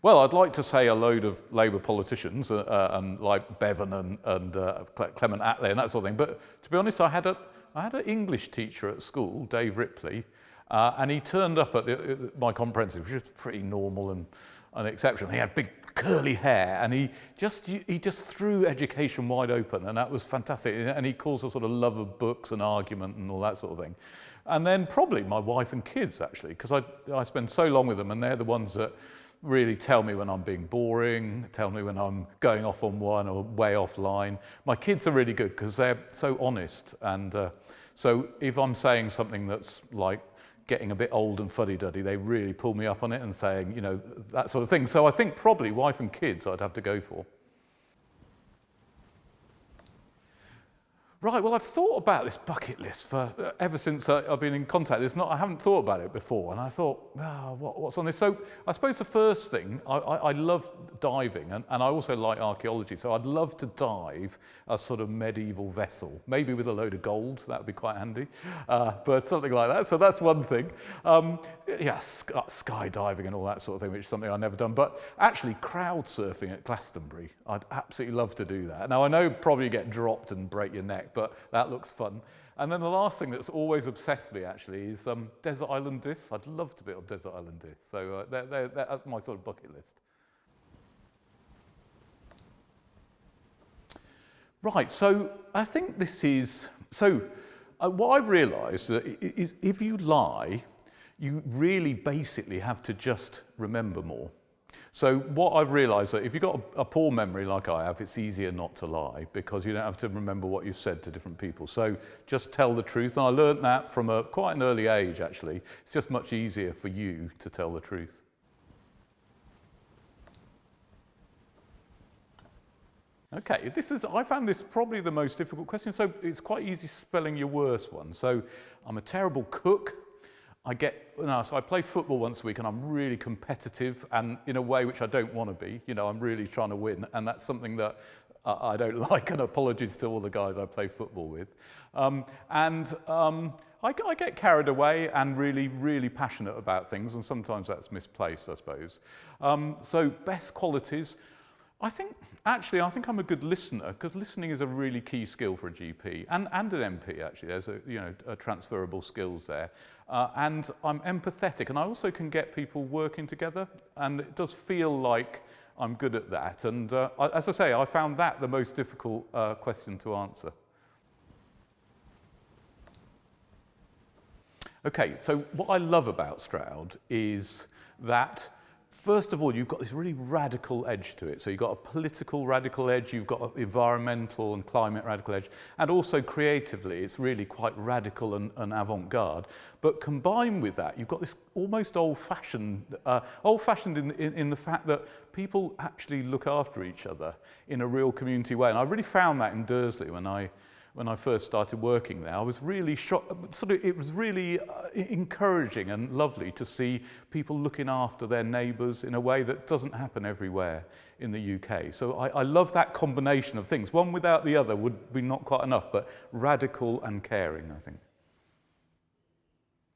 Well, I'd like to say a load of Labour politicians, and like Bevan and Clement Attlee and that sort of thing. But to be honest, I had an English teacher at school, Dave Ripley, and he turned up at my comprehensive, which was pretty normal and exceptional. He had big curly hair, and he just threw education wide open, and that was fantastic. And he caused a sort of love of books and argument and all that sort of thing. And then probably my wife and kids, actually, because I spend so long with them, and they're the ones that really tell me when I'm being boring, tell me when I'm going off on one or way offline. My kids are really good because they're so honest, and so if I'm saying something that's like getting a bit old and fuddy-duddy, they really pull me up on it and saying, you know, that sort of thing. So I think probably wife and kids I'd have to go for. Right, well, I've thought about this bucket list for ever since I've been in contact. I haven't thought about it before, and I thought, what's on this? So I suppose the first thing, I love diving, and I also like archaeology, so I'd love to dive a sort of medieval vessel, maybe with a load of gold. That would be quite handy, but something like that. So that's one thing. Skydiving and all that sort of thing, which is something I've never done. But actually, crowd surfing at Glastonbury, I'd absolutely love to do that. Now, I know probably you get dropped and break your neck, but that looks fun. And then the last thing that's always obsessed me, actually, is desert island discs. I'd love to be on desert island discs. So that's my sort of bucket list. Right, so I think this is... So what I've realised is if you lie, you really basically have to just remember more. So what I've realised that if you've got a poor memory like I have, it's easier not to lie because you don't have to remember what you've said to different people. So just tell the truth. And I learned that from quite an early age, actually. It's just much easier for you to tell the truth. Okay, I found this probably the most difficult question. So it's quite easy spelling your worst one. So I'm a terrible cook. So I play football once a week, and I'm really competitive, and in a way which I don't want to be. You know, I'm really trying to win, and that's something that I don't like. And apologies to all the guys I play football with. I get carried away and really, really passionate about things, and sometimes that's misplaced, I suppose. So best qualities. I think I'm a good listener, because listening is a really key skill for a GP and an MP, actually. There's a transferable skills there. And I'm empathetic, and I also can get people working together, and it does feel like I'm good at that. And as I say, I found that the most difficult question to answer. Okay, so what I love about Stroud is that first of all, you've got this really radical edge to it. So you've got a political radical edge, you've got an environmental and climate radical edge, and also creatively, it's really quite radical and avant-garde. But combined with that, you've got this almost old-fashioned in the fact that people actually look after each other in a real community way. And I really found that in Dursley when I first started working there. I was really shocked. It was really encouraging and lovely to see people looking after their neighbours in a way that doesn't happen everywhere in the UK. So I love that combination of things. One without the other would be not quite enough, but radical and caring, I think.